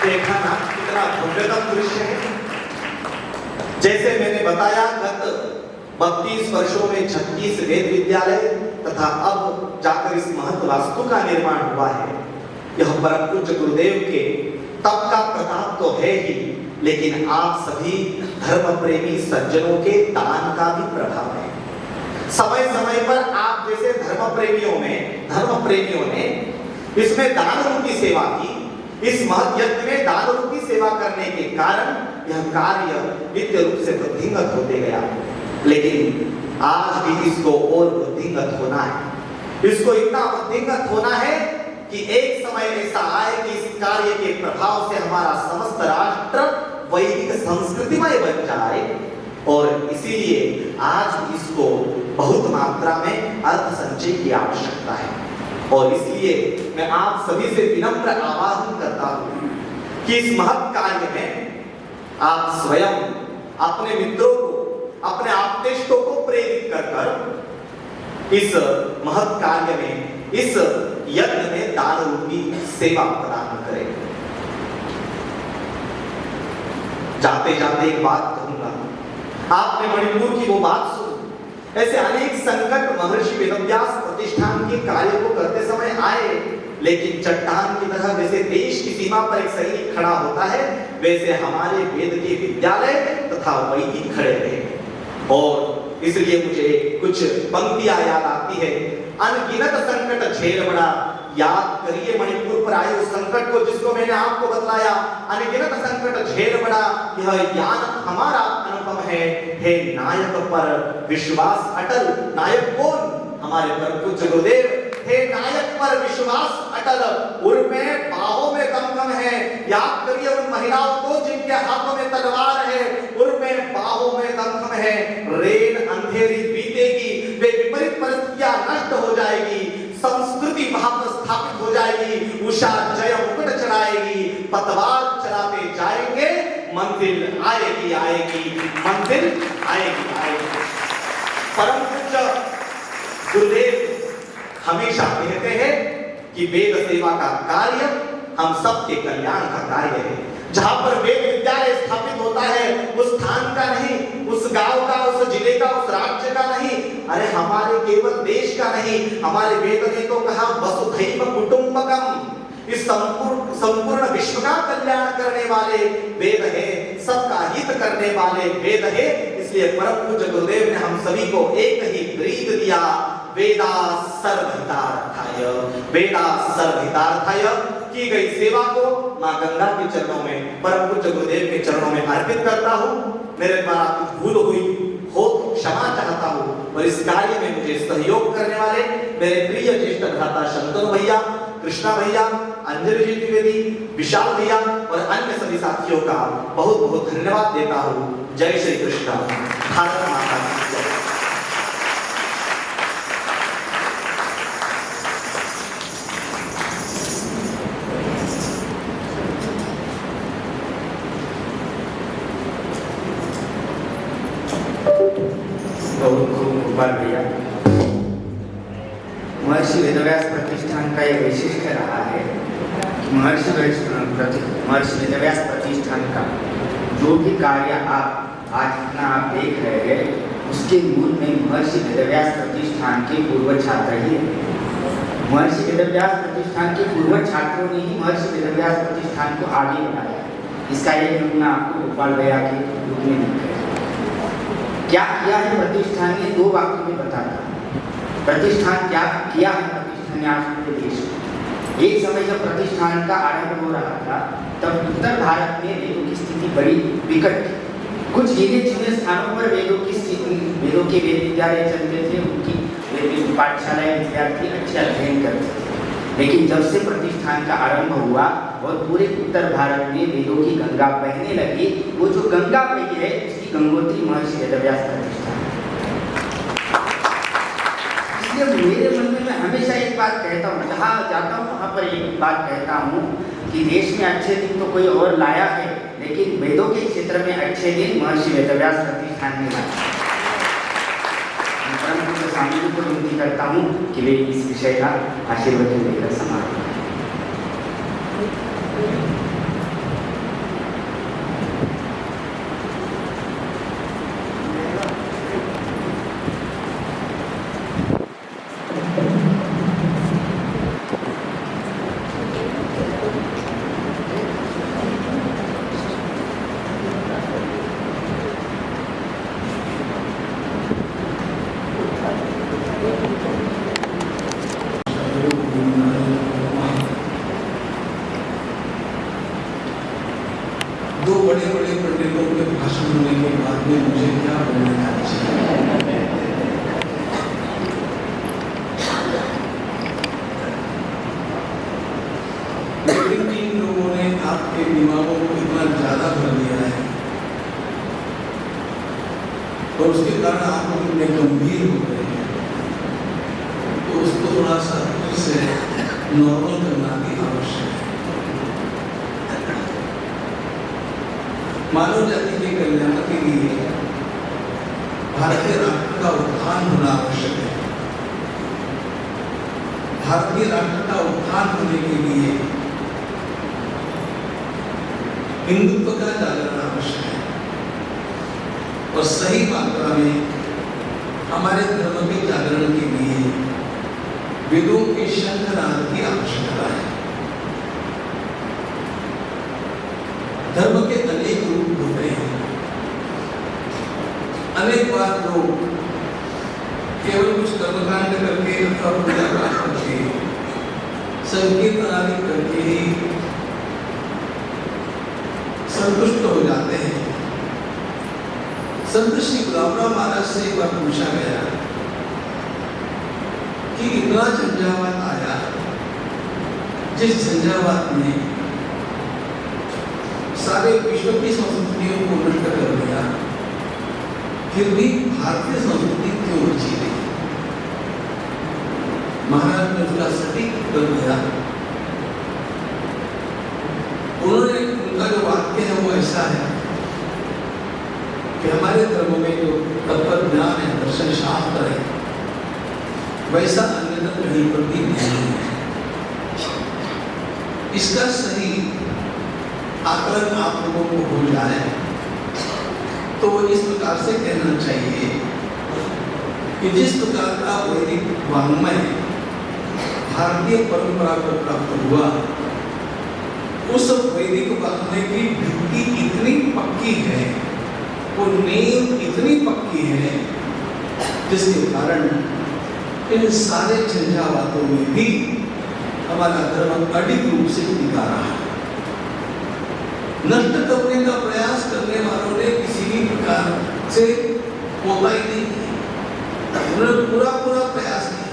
देखा ना कितना भव्यतम दृश्य है। जैसे मैंने बताया गत 32 वर्षों में 36 वेद विद्यालय तथा अब जाकर इस महत्व वास्तु का निर्माण हुआ है। यह परम पूज्य गुरुदेव के तप का प्रताप तो है ही, लेकिन आप सभी धर्म प्रेमी सज्जनों के दान का भी प्रभाव है। समय समय पर आप जैसे धर्म प्रेमियों ने इसमें दान रूपी सेवा की, इस महत् यज्ञ में दान रूपी सेवा करने के कारण यह कार्य नित्य रूप से वृद्धिंगत होते गया। लेकिन आज भी इसको और वृद्धिंगत होना है, इसको इतना वृद्धिंगत होना है कि एक समय ऐसा आए कि इस कार्य के प्रभाव से हमारा समस्त राष्ट्र वैदिक संस्कृतिमय बन जाए। और इसीलिए आज इसको बहुत मात्रा में अर्थ संचय की आवश्यकता है। और इसलिए मैं आप सभी से विनम्र आह्वान करता हूं कि इस महत् कार्य में आप स्वयं अपने मित्रों को, अपने आप्तेष्टों को प्रेरित कर कर इस महत् कार्य में, इस यज्ञ में दान रूपी सेवा प्रदान करें। जाते जाते एक बात कहूंगा, आपने मणिपुर की वो बात सुनी, ऐसे अनेक संकट महर्षि वेदव्यास प्रतिष्ठान के कार्य को करते समय आए, लेकिन चट्टान की तरह जैसे देश की सीमा पर एक सैनिक खड़ा होता है, वैसे हमारे वेद के विद्यालय तथा वैदिक खड़े रहे। और इसलिए मुझे कुछ पंक्तियां याद आती है। अनगिनत संकट झेल बड़ा, याद करिए मणिपुर पर आए उस संकट को जिसको मैंने आपको बतलाया। अनगिनत संकट झेल बड़ा, यह ज्ञान हमारा अनुपम है। हे नायक पर विश्वास अटल, नायक कौन? हमारे परम पूज्य गुरुदेव। हे नायक पर विश्वास अटल, उनमें बाहों में दमखम है। याद करिए उन महिलाओं को जिनके हाथों में तलवार है, उनमें बाहों में दमखम है। रेल अंधेरी बीतेगी, वे विपरीत परिस्थितियां नष्ट हो जाएगी, संस्कृति वहां पर स्थापित हो जाएगी। उषा जय मुकुट चढ़ाएगी, पतवार चलाते जाएंगे, मंजिल आएगी आएगी, मंजिल आएगी आएगी। परम पूज्य गुरुदेव हमेशा कहते हैं कि वेद सेवा का कार्य हम सबके कल्याण का कार्य है। जहां पर वेद विद्यालय स्थापित होता है, उस स्थान का नहीं, उस गांव का, उस जिले का, उस राज्य का नहीं, अरे हमारे केवल देश का नहीं, हमारे वेद ने तो कहा वसुधैव कुटुंबकम, इस संपूर्ण विश्व का कल्याण करने वाले वेद है, सबका हित करने वाले वेद है। इसलिए परम पूज्य गुरुदेव ने हम सभी को एक ही ब्रीद दिया, वेदा सर्वहितार्थाय, वेदा सर्वहितार्थाय। की गई सेवा को मां गंगा के चरणों में, परम पूज्य गुरुदेव के चरणों में अर्पित करता हूं। मेरे द्वारा कुछ भूल हुई हो तो क्षमा चाहता हूं। और इस कार्य में मुझे सहयोग करने वाले मेरे प्रिय ज्येष्ठ भ्राता शंतनु भैया, कृष्णा भैया, अंजलि जी द्विवेदी, विशाल भैया और अन्य सभी साथियों का बहुत बहुत धन्यवाद देता हूं। जय श्री कृष्ण, भारत माता की जय। भैया, महर्षि वेदव्यास प्रतिष्ठान का ये वैशिष्ट्य रहा है कि महर्षि वेदव्यास प्रतिष्ठान का जो भी कार्य आप आज इतना आप देख रहे हैं, उसके मूल में महर्षि वेदव्यास प्रतिष्ठान के पूर्व छात्र ही है। महर्षि वेदव्यास प्रतिष्ठान के पूर्व छात्रों ने ही महर्षि वेदव्यास प्रतिष्ठान को आगे बढ़ाया। इसका एक नमूना आपको गोपाल भैया के रूप में दिख रहा है। क्या किया है प्रतिष्ठान ने, दो वाक्यों में बताता हूं। प्रतिष्ठान क्या किया है प्रतिष्ठान ने आज पूरे देश में। एक समय जब प्रतिष्ठान का आरंभ हो रहा था, तब उत्तर भारत में वेदों की स्थिति बड़ी विकट थी। कुछ गिने चुने स्थानों पर वेदों के वेद विद्यालय चलते थे, उनकी वेद पाठशालाएं विद्यार्थी अच्छे अध्ययन करते थे। लेकिन जब से प्रतिष्ठान का आरंभ हुआ और पूरे उत्तर भारत में वेदों की गंगा बहने लगी, वो जो गंगा बही है उसकी गंगोत्री महर्षि वेदव्यास प्रतिष्ठान। इसलिए मेरे मन में मैं हमेशा एक बात कहता हूँ, जहाँ जाता हूँ वहाँ पर एक बात कहता हूँ कि देश में अच्छे दिन तो कोई और लाया है, लेकिन वेदों के क्षेत्र में अच्छे दिन महर्षि वेदव्यास प्रतिष्ठान ने लाया। स्वामी जी को विनती करता हूँ कि वे इस विषय का आशीर्वाद लेकर समाप्त करें। दो बड़े बड़े पंडितों के भाषण होने के बाद में मुझे क्या बोलना चाहिए? लेकिन इन लोगों ने आपके दिमागों को इतना ज्यादा भर दिया है और उसके कारण आप लोग इतने गंभीर हो गए हैं, तो उसको थोड़ा सा फिर से नॉर्मल करना भी आवश्यक है। मानव जाति के कल्याण के लिए भारतीय राष्ट्र का उत्थान होना आवश्यक है। भारतीय राष्ट्र का उत्थान होने के लिए हिंदुत्व का जागरण आवश्यक है और सही मात्रा में हमारे धर्म के जागरण के लिए वेदों के शंखनाद की आवश्यकता है। धर्म के अनेक रूप होते हैं। अनेक बार लोग केवल कुछ कर्मकांड करके अथवा पूजा पाठ करके संकीर्तन आदि करके ही संतुष्ट हो जाते हैं। संत श्री गुलाबराव महाराज से एक बार पूछा गया कि इतना झंझावात आया, जिस झंझावात ने सारे विश्व की संस्कृतियों को नष्ट कर दिया, फिर भी भारतीय संस्कृति क्यों बची रही? महाराज ने उसका सटीक उत्तर दिया। उन्होंने, उनका जो वाक्य है वो ऐसा है कि हमारे धर्म में जो तत्व ज्ञान है, दर्शन शास्त्र है, वैसा अन्य कहीं पर भी नहीं है। इसका सही आकलन आप लोगों को हो जाए तो इस प्रकार से कहना चाहिए कि जिस प्रकार का वैदिक वाङ्मय भारतीय परंपरा को प्राप्त हुआ, उस वैदिक वाङ्मय की भित्ति इतनी पक्की है, वो नींव इतनी पक्की है, जिसके कारण इन सारे झंझावातों में भी हमारा धर्म अडिग रूप से टिका रहा है। नष्ट करने का प्रयास करने वालों ने किसी भी प्रकार से होता ही नहीं, उन्होंने पूरा प्रयास किया।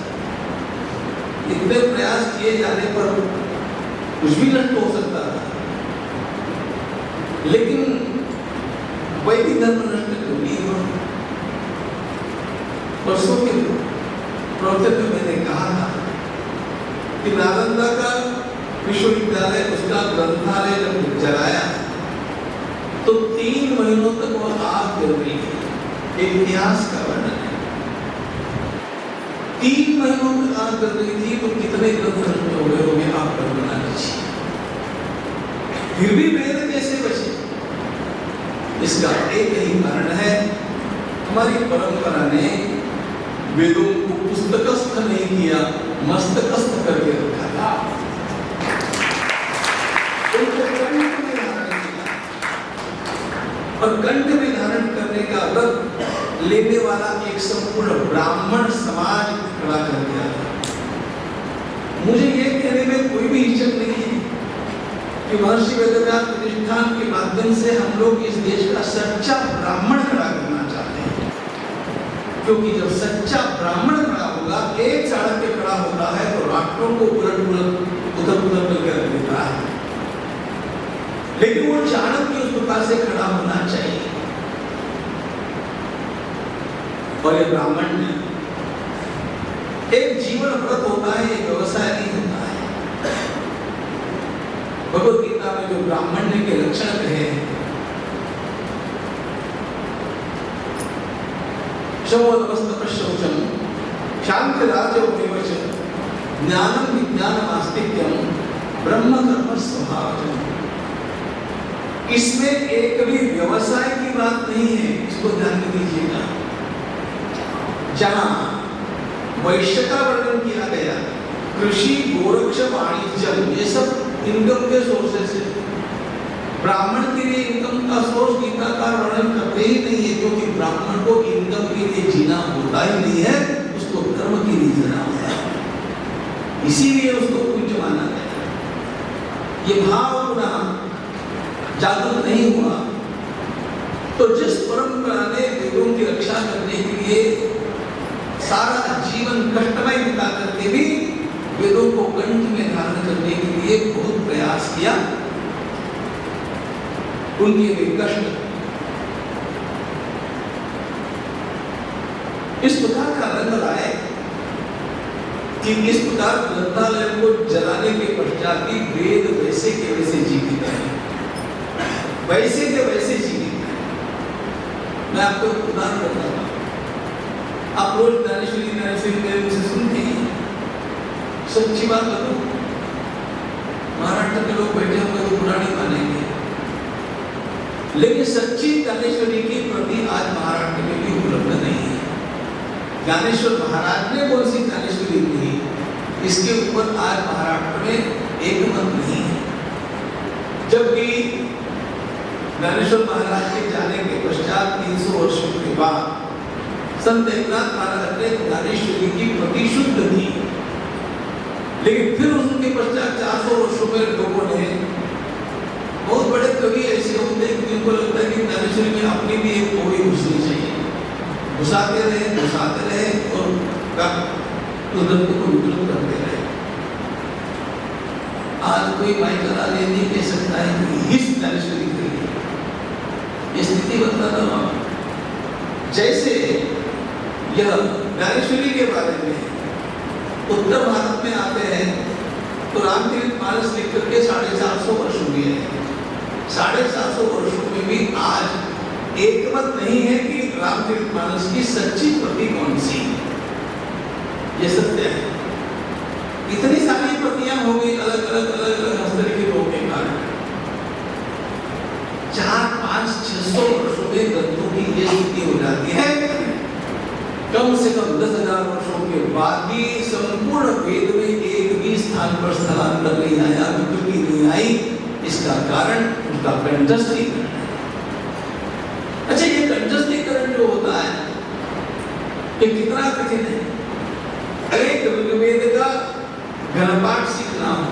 इतने प्रयास किए जाने पर कुछ भी नष्ट हो सकता था, लेकिन वैदिक धर्म नष्ट क्यों नहीं हुआ? परसों के प्रवचन में मैंने कहा था कि नालंदा का विश्वविद्यालय, उसका ग्रंथालय जब जलाया तो 3 महीनों तक वह आग जल रही है। इतिहास का वर्णन है। 3 महीनों तक आग जल रही थी, तो कितने ग्रंथ नष्ट हो गए होंगे आप कल्पना कीजिए। फिर भी वेद कैसे बचे? इसका एक ही कारण है, हमारी परंपरा ने वेदों को पुस्तकस्थ नहीं किया, मस्तकस्थ करके रखा था। और कंठ में धारण करने का व्रत लेने वाला एक संपूर्ण ब्राह्मण समाज खड़ा कर दिया था। मुझे ये कहने में कोई भी हिचक नहीं है कि महर्षि वेदव्यास प्रतिष्ठान के माध्यम से हम लोग इस देश का सच्चा ब्राह्मण खड़ा करना चाहते हैं, क्योंकि जब सच्चा ब्राह्मण खड़ा होगा, एक चाणक्य खड़ा होता है तो राष्ट्रों को उधर करके रख देता है। लेकिन वो चाणक्य उस प्रकार से खड़ा होना चाहिए। और ये ब्राह्मण ने एक जीवन व्रत होता है, एक व्यवसाय नहीं होता है। भगवद गीता में जो ब्राह्मण के लक्षण कहे, शौचम शांति राजोमेवच ज्ञानम विज्ञानम आस्तिक्यम ब्रह्म कर्म स्वभावजम। इसमें एक भी व्यवसाय की बात नहीं है, इसको ध्यान में दीजिएगा। जहां वैश्य का वर्णन किया गया, कृषि, गोरक्ष, वाणिज्य, ये सब इनकम के सोर्सेस है। ब्राह्मण के लिए इनकम का सोर्स गीताकार वर्णन करते ही नहीं है, क्योंकि ब्राह्मण को इनकम के लिए जीना होता ही नहीं है, उसको धर्म के लिए जीना होता है। इसीलिए उसको पूज्य माना गया। ये भाव पुनः जागृत नहीं हुआ, तो जिस परंपरा ने वेदों की रक्षा करने के लिए सारा जीवन कष्टमय बिता करके भी वेदों को कंठ में धारण करने के लिए बहुत प्रयास किया, उनके वे कष्ट इस प्रकार का रंग लाए कि इस प्रकार ग्रंथालय को जलाने के पश्चात भी वेद वैसे के वैसे जीवित है, वैसे के वैसे जीवित है। मैं आपको उदाहरण बताता हूँ। आप रोज ज्ञानेश्वरी मेरे मुझसे सुनते हैं, सच्ची बात बताऊं, महाराष्ट्र के लोग बैठे होंगे तो पुरानी मानेंगे, लेकिन सच्ची ज्ञानेश्वरी की प्रति आज महाराष्ट्र में भी उपलब्ध नहीं है। ज्ञानेश्वर महाराज ने कौन सी ज्ञानेश्वरी दी, इसके ऊपर आज महाराष्ट्र में एक मत नहीं है। जबकि ज्ञानेश्वर महाराज के जाने के पश्चात 300 वर्षों के बाद संत एकनाथ महाराज ने ज्ञानेश्वरी की प्रति शुद्ध दी, लेकिन फिर उनके पश्चात 400 वर्षों में लोगों ने, बहुत बड़े कवि ऐसे होते हैं जिनको लगता है कि ज्ञानेश्वरी में अपनी भी एक कोई घुसनी चाहिए, घुसाते रहे और उस ग्रंथ को विकृत करते रहे। आज कोई माइकल आले नहीं कह सकता है कि इस ज्ञानेश्वरी के लिए ये स्थिति बताता हूं। जैसे यह ज्ञानेश्वरी के बारे में उत्तर भारत में आते हैं तो रामचरितमानस लिख करके 450 वर्ष हुए हैं। 450 वर्षों में भी आज एक मत नहीं है कि रामचरितमानस की सच्ची प्रति कौन सी, ये सत्य है। इतनी सारी प्रतियां हो गई अलग अलग हस्तलिखितों के कारण, 400-500-600 वर्षों में ग्रंथों की ये स्थिति हो जाती है। कम से कम 10,000 वर्षों के बाद भी संपूर्ण वेद में एक भी स्थान पर स्थलांतर नहीं आया, विकृति नहीं आई। इसका कारण उनका कंठस्थीकरण है। अच्छा, ये कंठस्थीकरण जो होता है ये कितना कठिन है। एक ऋग्वेद का घनपाठ सीखना हो,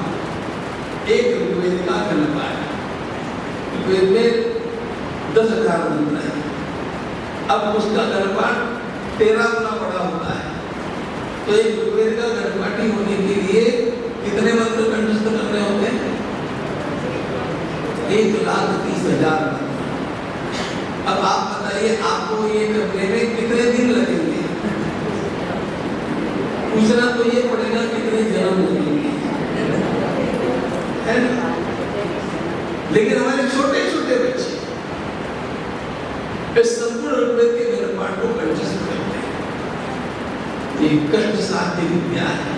एक ऋग्वेद का घनपाठ, ऋग्वेद में 10,000 मंत्र है, अब उसका घनपाठ 13 गुना बड़ा होता है, तो एक ऋग्वेद का घनपाठी होने के लिए कितने मंत्र कंठस्थ करने होते हैं? 1,30,000 मंत्र। अब आप बताइए, आपको ये करने में कितने दिन लगेंगे? पूछना तो ये पड़ेगा कितने जन्म लगेंगे, है ना? लेकिन हमारे छोटे छोटे बच्चे इस संपूर्ण ऋग्वेद के घनपाठ को कंठस्थ करते हैं। ये कष्ट साध्य विद्या है,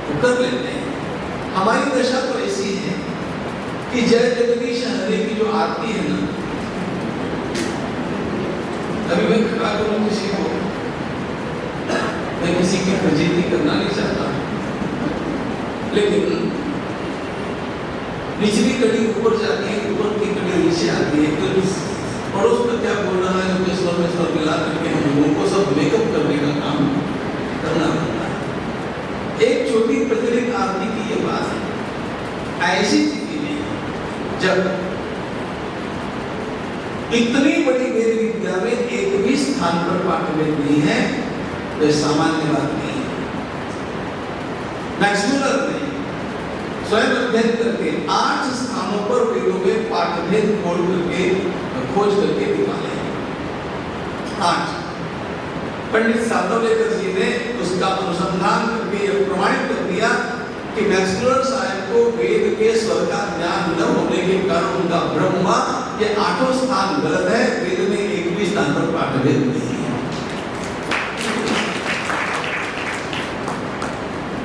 वो कर लेते हैं। हमारी दशा तो ऐसी है कि जय जगदीश हरे की जो आरती है ना, अभी मैं खड़ा करूं किसी को, मैं किसी की फजीती करना नहीं चाहता, लेकिन निचली कड़ी ऊपर जाती है, ऊपर की कड़ी नीचे आती है, तो पड़ोस में क्या बोल रहा है, उनके स्वर में स्वर मिला करके हम लोगों को सब मेकअप करने का काम करना पड़ता है। एक छोटी प्रचलित आरती की ये बात है। ऐसी स्थिति में जब इतनी बड़ी वेद विद्या में एक भी स्थान पर पाठवेद नहीं है, तो सामान्य बात नहीं है। मैक्समुलर ने स्वयं अध्ययन करके 8 स्थानों पर वेदों में पाठभेद खोज करके निकाले 8। पंडित सातवलेकर जी ने उसका अनुसंधान करके यह प्रमाणित कर दिया कि मैक्समुलर साहब को वेद के स्वर का ज्ञान न होने के कारण उनका भ्रम हुआ। ये 8 स्थान गलत है, वेद में एक भी स्थान पर पाठभेद नहीं है।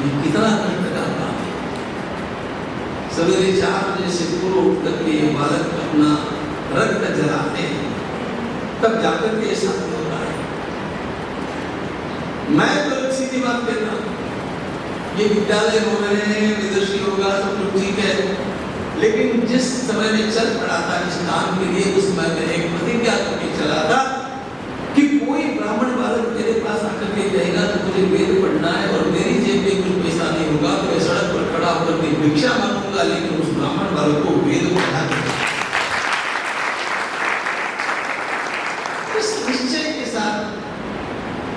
ये कितना कष्ट का काम है। सवेरे 4 बजे से पूर्व उठ करके ये बालक अपना रक्त जलाते हैं, तब जाकर के ऐसा होता है। मैं तो सीधी बात कहता हूँ, ये विद्यालय हो रहे हैं, विदुषी होगा, सब कुछ ठीक है, लेकिन जिस समय में चल पड़ा था इस काम के लिए, उस समय में एक प्रतिज्ञा करके चला था कि कोई ब्राह्मण बालक मेरे पास आकर के कहेगा तो मुझे वेद पढ़ना है और मेरी जेब में कुछ पैसा नहीं होगा, तो मैं सड़क पर खड़ा होकर के भिक्षा मांगूंगा, लेकिन उस ब्राह्मण बालक को वेद पढ़ा दूंगा।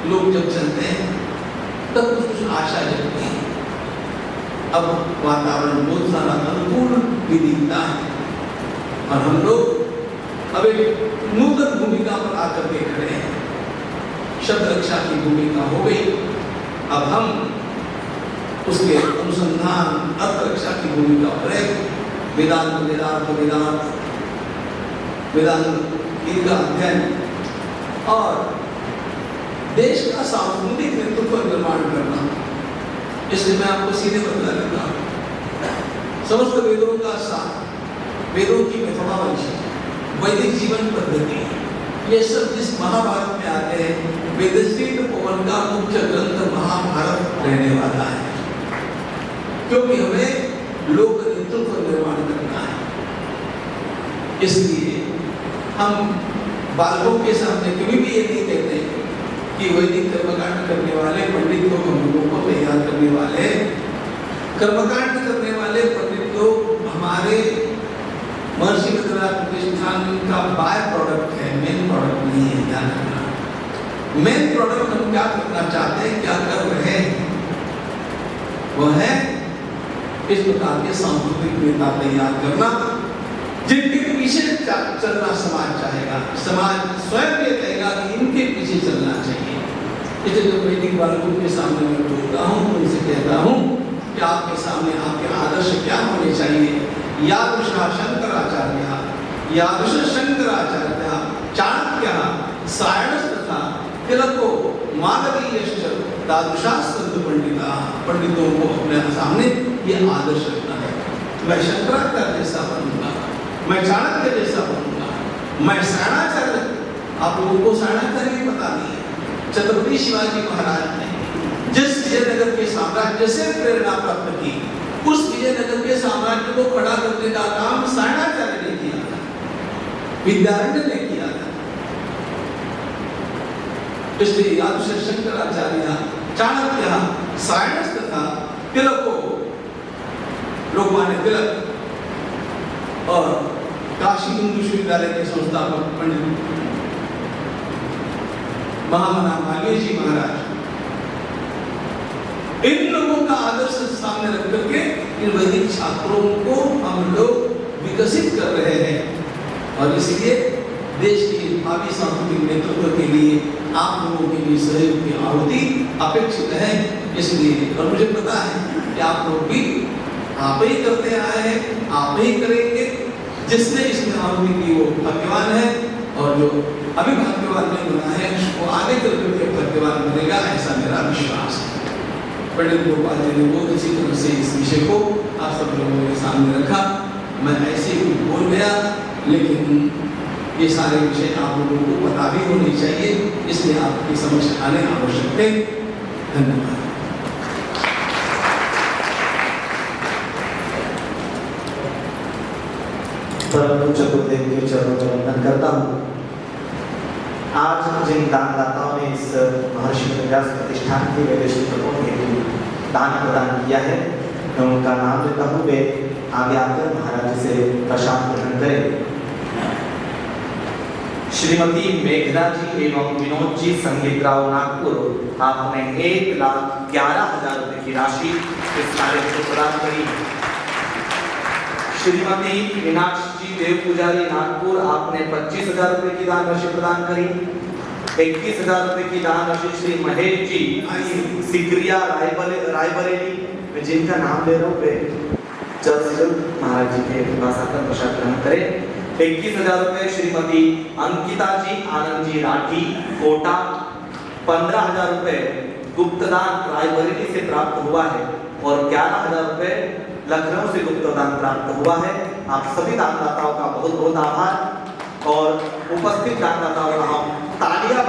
लोग जब चलते हैं तब कुछ आशा जगती है। अब वातावरण बहुत सारा अनुकूल भी दिखता है और हम लोग अब एक नूतन भूमिका पर आकर के खड़े हैं। शब्द रक्षा की भूमिका हो गई, अब हम उसके अनुसंधान अर्थ रक्षा की भूमिका पर है। वेदांत वेदांत वेदांत वेदांत इनका अध्ययन और देश का सांस्कृतिक नेतृत्व निर्माण करना, इसलिए मैं आपको सीधे बदला देता हूँ। समस्त वेदों का सार, वेदों की मेथोडोलॉजी, वैदिक जीवन पद्धति, ये सब जिस महाभारत में आते हैं, वेदश्री पवन का मुख्य ग्रंथ महाभारत रहने वाला है, क्योंकि हमें लोक नेतृत्व निर्माण करना है। इसलिए हम बालकों के सामने कभी भी ये नहीं कहते कि वैदिक कर्मकांड करने वाले पंडित लोग हम लोगों को तैयार करने वाले, कर्मकांड करने वाले पंडित लोग हमारे महर्षि वेदव्यास प्रतिष्ठान का बाय प्रोडक्ट है, मेन प्रोडक्ट नहीं है। ध्यान रखना, मेन प्रोडक्ट हम क्या करना चाहते हैं, क्या कर रहे हैं, वह है इस प्रकार के सांस्कृतिक नेता तैयार करना जिनके पीछे चलना समाज चाहेगा। समाज स्वयं ये कहेगा कि इनके पीछे चलना चाहिए। इसलिए जब वैदिक बालकों के सामने मैं बोलता हूँ, उनसे कहता हूँ कि आपके सामने आपके आदर्श क्या होने चाहिए। यादृश शंकराचार्य, यादृश शंकराचार्य, चाणक्य, सायणस्तथा तिलको मालवीयश्च तादृशा संत पंडिता। पंडितों को अपने सामने ये आदर्श रखना है। मैं शंकराचार्य जैसा बनूंगा, मैं चाणक्य जैसा बनूंगा, मैं सायणाचार्य। आप लोगों को सायणाचार्य भी पता नहीं है। छत्रपति शिवाजी महाराज ने जिस विजयनगर के साम्राज्य से प्रेरणा प्राप्त की, उस विजयनगर के साम्राज्य को खड़ा करने का काम सायणाचार्य ने किया था, विद्यारण्य ने किया था। इसलिए यादृश शंकराचार्य, चाणक्य, सायणस्तथा तिलको, लोकमान्य तिलक और काशी हिंदू विश्वविद्यालय के संस्थापक पंडित महामना मालवीय जी महाराज, इन लोगों का आदर्श सामने रख करके इन वैदिक छात्रों को हम लोग विकसित कर रहे हैं। और इसलिए देश के भावी सांस्कृतिक नेतृत्व के लिए आप लोगों के लिए सहयोग की आहुति अपेक्षित है। इसलिए और मुझे पता है कि आप लोग भी आप ही करते आए हैं, आप ही करेंगे। जिसने इसमें आहुति की वो भाग्यवान है, और जो अभी भाग्यवान नहीं बना है वो आगे चल करके भाग्यवान बनेगा, ऐसा मेरा विश्वास है। पंडित गोपाल जी ने बहुत अच्छी तरह से इस विषय को आप सब लोगों के सामने रखा। मैं ऐसे ही बोल गया, लेकिन ये सारे विषय आप लोगों को पता भी होनी चाहिए, इसलिए आपकी समझ आने आवश्यक है। धन्यवाद। परम पूज्य गुरुदेव के चरणों में वंदन करता हूँ। आज जिन दानदाताओं ने इस महर्षि वेदव्यास प्रतिष्ठान के वैदेशिक हेतु दान प्रदान किया है, मैं उनका नाम लेता हूँ। वे आगे आकर महाराज से प्रसाद ग्रहण करें। श्रीमती मेघना जी एवं विनोद जी संगीतराव नागपुर, आपने 1,11,000 रुपए की राशि इस कार्य को प्रदान करी। श्रीमती मीनाक्षी जी देव पुजारी नागपुर, आपने 25,000 रुपए की दान राशि प्रदान करी। 21,000 रुपए की दान राशि श्री महेश जी सिकरिया रायबरेली, मैं जिनका नाम ले रहा हूँ वे जल्द से जल्द महाराज जी के पास आकर प्रसाद ग्रहण करें। 21,000 रुपए श्रीमती अंकिता जी आनंद जी राठी कोटा। 15,000 रुपए गुप्तदान रायबरेली से प्राप्त हुआ है और 11,000 रुपए लखनऊ से गुप्तदान प्राप्त हुआ है। आप सभी दानदाताओं का बहुत बहुत आभार और उपस्थित दानदाताओं का हम तालियां